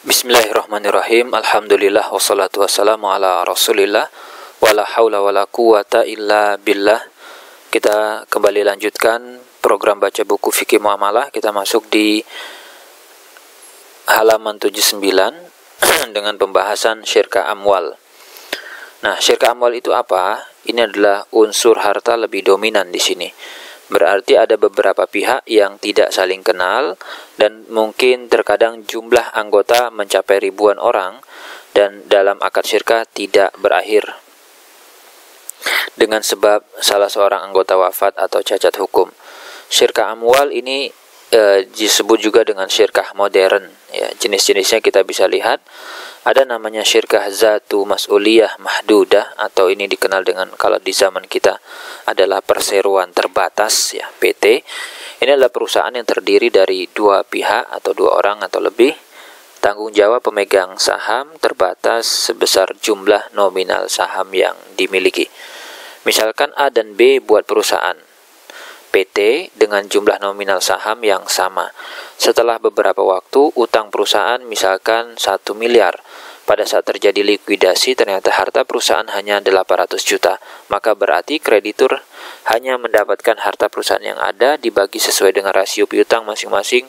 Bismillahirrahmanirrahim. Alhamdulillah wassalatu wassalamu ala Rasulillah wala haula wala quwata illa billah. Kita kembali lanjutkan program baca buku fikih muamalah. Kita masuk di halaman 79 dengan pembahasan syirka amwal. Nah, syirka amwal itu apa? Ini adalah unsur harta lebih dominan di sini. Berarti ada beberapa pihak yang tidak saling kenal dan mungkin terkadang jumlah anggota mencapai ribuan orang dan dalam akad syirka tidak berakhir dengan sebab salah seorang anggota wafat atau cacat hukum. Syirka amwal ini disebut juga dengan syirkah modern. Ya, jenis-jenisnya kita bisa lihat. Ada namanya syirkah zatu mas'uliyah mahdudah, atau ini dikenal dengan, kalau di zaman kita, adalah perseroan terbatas, ya, PT. Ini adalah perusahaan yang terdiri dari dua pihak atau dua orang atau lebih. Tanggung jawab pemegang saham terbatas sebesar jumlah nominal saham yang dimiliki. Misalkan A dan B buat perusahaan PT dengan jumlah nominal saham yang sama. Setelah beberapa waktu, utang perusahaan misalkan 1 miliar. Pada saat terjadi likuidasi, ternyata harta perusahaan hanya 800 juta. Maka berarti kreditur hanya mendapatkan harta perusahaan yang ada dibagi sesuai dengan rasio piutang masing-masing.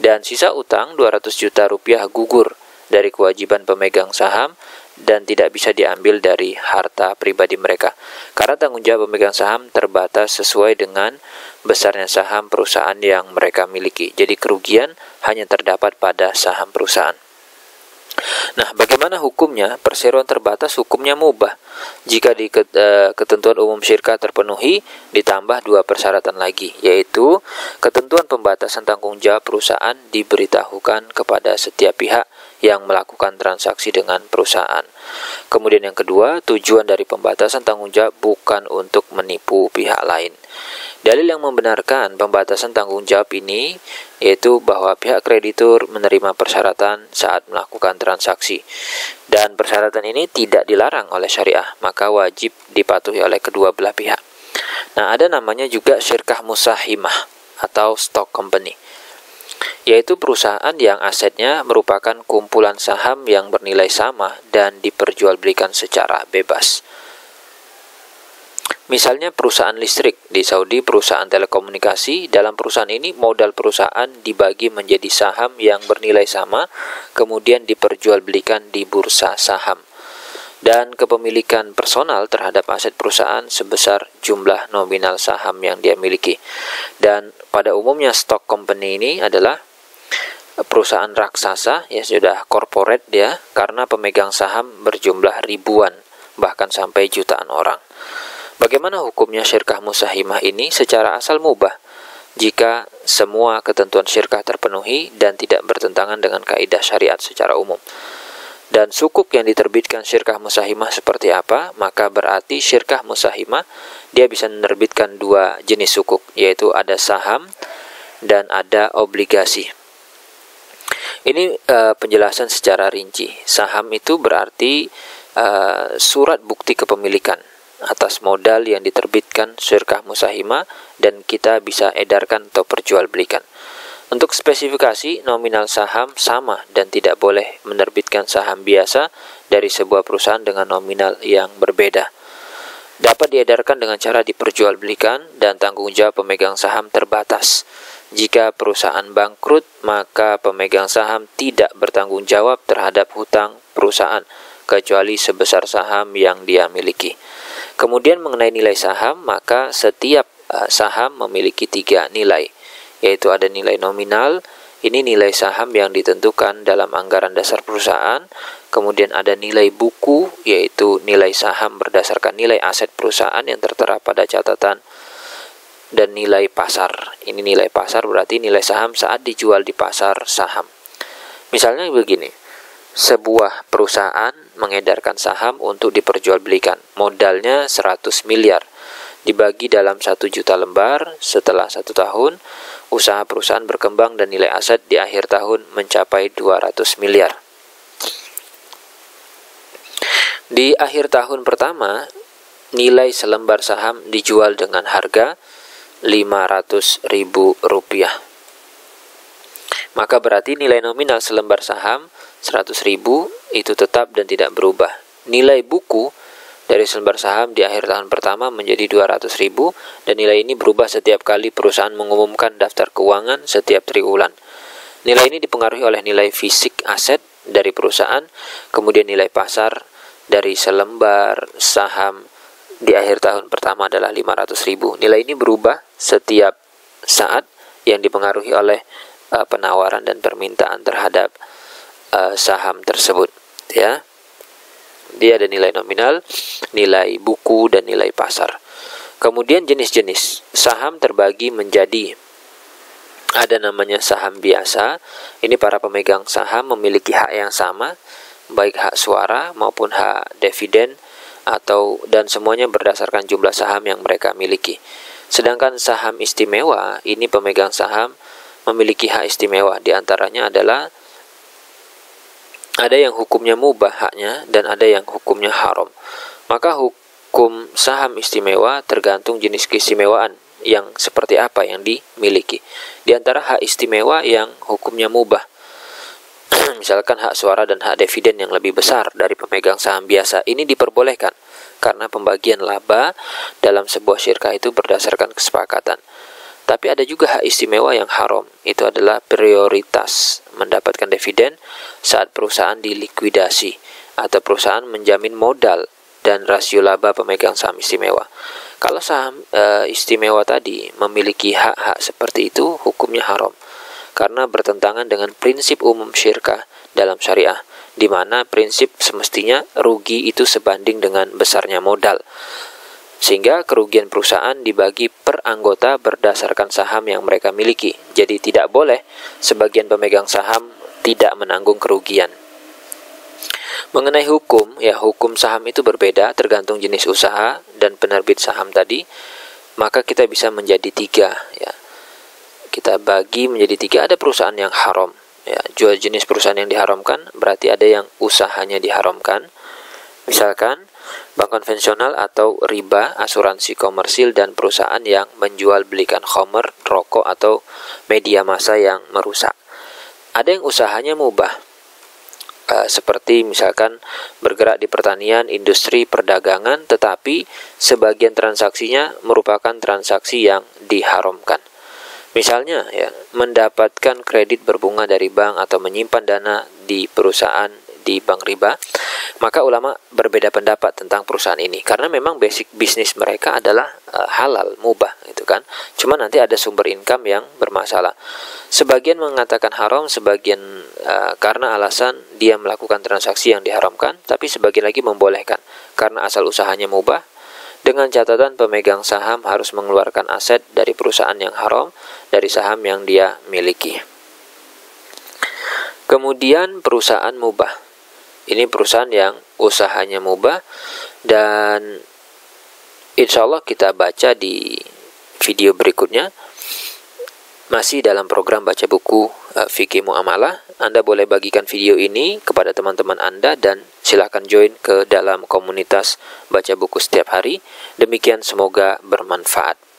Dan sisa utang 200 juta rupiah gugur dari kewajiban pemegang saham dan tidak bisa diambil dari harta pribadi mereka. Karena tanggung jawab pemegang saham terbatas sesuai dengan besarnya saham perusahaan yang mereka miliki. Jadi kerugian hanya terdapat pada saham perusahaan. Nah, bagaimana hukumnya? Perseroan terbatas hukumnya mubah jika di ketentuan umum syirkah terpenuhi, ditambah dua persyaratan lagi, yaitu ketentuan pembatasan tanggung jawab perusahaan diberitahukan kepada setiap pihak yang melakukan transaksi dengan perusahaan. Kemudian yang kedua, tujuan dari pembatasan tanggung jawab bukan untuk menipu pihak lain. Dalil yang membenarkan pembatasan tanggung jawab ini yaitu bahwa pihak kreditur menerima persyaratan saat melakukan transaksi. Dan persyaratan ini tidak dilarang oleh syariah, maka wajib dipatuhi oleh kedua belah pihak. Nah, ada namanya juga syirkah musahimah atau stock company, yaitu perusahaan yang asetnya merupakan kumpulan saham yang bernilai sama dan diperjualbelikan secara bebas. Misalnya perusahaan listrik di Saudi, perusahaan telekomunikasi. Dalam perusahaan ini modal perusahaan dibagi menjadi saham yang bernilai sama, kemudian diperjualbelikan di bursa saham. Dan kepemilikan personal terhadap aset perusahaan sebesar jumlah nominal saham yang dia miliki. Dan pada umumnya stock company ini adalah perusahaan raksasa, ya sudah corporate dia, karena pemegang saham berjumlah ribuan, bahkan sampai jutaan orang. Bagaimana hukumnya syirkah musahimah ini? Secara asal mubah jika semua ketentuan syirkah terpenuhi dan tidak bertentangan dengan kaidah syariat secara umum. Dan sukuk yang diterbitkan syirkah musahimah seperti apa? Maka berarti syirkah musahimah dia bisa menerbitkan dua jenis sukuk, yaitu ada saham dan ada obligasi. Ini penjelasan secara rinci. Saham itu berarti surat bukti kepemilikan atas modal yang diterbitkan syirkah musahimah dan kita bisa edarkan atau perjualbelikan. Untuk spesifikasi, nominal saham sama dan tidak boleh menerbitkan saham biasa dari sebuah perusahaan dengan nominal yang berbeda. Dapat diedarkan dengan cara diperjualbelikan dan tanggung jawab pemegang saham terbatas. Jika perusahaan bangkrut, maka pemegang saham tidak bertanggung jawab terhadap hutang perusahaan kecuali sebesar saham yang dia miliki. Kemudian mengenai nilai saham, maka setiap saham memiliki tiga nilai, yaitu ada nilai nominal, ini nilai saham yang ditentukan dalam anggaran dasar perusahaan. Kemudian ada nilai buku, yaitu nilai saham berdasarkan nilai aset perusahaan yang tertera pada catatan. Dan nilai pasar, ini nilai pasar berarti nilai saham saat dijual di pasar saham. Misalnya begini, sebuah perusahaan mengedarkan saham untuk diperjualbelikan. Modalnya 100 miliar. Dibagi dalam 1 juta lembar. Setelah 1 tahun, usaha perusahaan berkembang dan nilai aset di akhir tahun mencapai 200 miliar. Di akhir tahun pertama, nilai selembar saham dijual dengan harga 500.000 rupiah. maka berarti nilai nominal selembar saham 100.000 itu tetap dan tidak berubah. Nilai buku dari selembar saham di akhir tahun pertama menjadi 200.000 dan nilai ini berubah setiap kali perusahaan mengumumkan daftar keuangan setiap triwulan. Nilai ini dipengaruhi oleh nilai fisik aset dari perusahaan, kemudian nilai pasar dari selembar saham di akhir tahun pertama adalah 500.000. Nilai ini berubah setiap saat yang dipengaruhi oleh penawaran dan permintaan terhadap saham tersebut, ya. Dia ada nilai nominal, nilai buku, dan nilai pasar. Kemudian jenis-jenis saham terbagi menjadi, ada namanya saham biasa. Ini para pemegang saham memiliki hak yang sama, baik hak suara maupun hak dividen dan semuanya berdasarkan jumlah saham yang mereka miliki. Sedangkan saham istimewa, ini pemegang saham memiliki hak istimewa, di antaranya adalah ada yang hukumnya mubah haknya dan ada yang hukumnya haram. Maka hukum saham istimewa tergantung jenis keistimewaan yang seperti apa yang dimiliki. Di antara hak istimewa yang hukumnya mubah, misalkan hak suara dan hak dividen yang lebih besar dari pemegang saham biasa, ini diperbolehkan karena pembagian laba dalam sebuah syirkah itu berdasarkan kesepakatan. Tapi ada juga hak istimewa yang haram, itu adalah prioritas mendapatkan dividen saat perusahaan dilikuidasi atau perusahaan menjamin modal dan rasio laba pemegang saham istimewa. Kalau saham istimewa tadi memiliki hak-hak seperti itu, hukumnya haram karena bertentangan dengan prinsip umum syirkah dalam syariah, di mana prinsip semestinya rugi itu sebanding dengan besarnya modal. Sehingga kerugian perusahaan dibagi per anggota berdasarkan saham yang mereka miliki. Jadi tidak boleh sebagian pemegang saham tidak menanggung kerugian. Mengenai hukum, ya hukum saham itu berbeda tergantung jenis usaha dan penerbit saham tadi. Maka kita bisa menjadi 3, ya. Kita bagi menjadi 3. Ada perusahaan yang haram, ya. Jual jenis perusahaan yang diharamkan berarti ada yang usahanya diharamkan. Misalkan bank konvensional atau riba, asuransi komersil, dan perusahaan yang menjual belikan khamr, rokok, atau media massa yang merusak. Ada yang usahanya mubah, seperti misalkan bergerak di pertanian, industri, perdagangan, tetapi sebagian transaksinya merupakan transaksi yang diharamkan. Misalnya, ya, mendapatkan kredit berbunga dari bank atau menyimpan dana di perusahaan di bank riba, maka ulama berbeda pendapat tentang perusahaan ini karena memang basic bisnis mereka adalah halal, mubah gitu kan. Cuma nanti ada sumber income yang bermasalah. Sebagian mengatakan haram, sebagian karena alasan dia melakukan transaksi yang diharamkan, tapi sebagian lagi membolehkan karena asal usahanya mubah. Dengan catatan pemegang saham harus mengeluarkan aset dari perusahaan yang haram dari saham yang dia miliki. Kemudian perusahaan mubah. Ini perusahaan yang usahanya mubah dan insya Allah kita baca di video berikutnya. Masih dalam program baca buku Fikih Muamalah. Anda boleh bagikan video ini kepada teman-teman Anda dan silakan join ke dalam komunitas baca buku setiap hari. Demikian, semoga bermanfaat.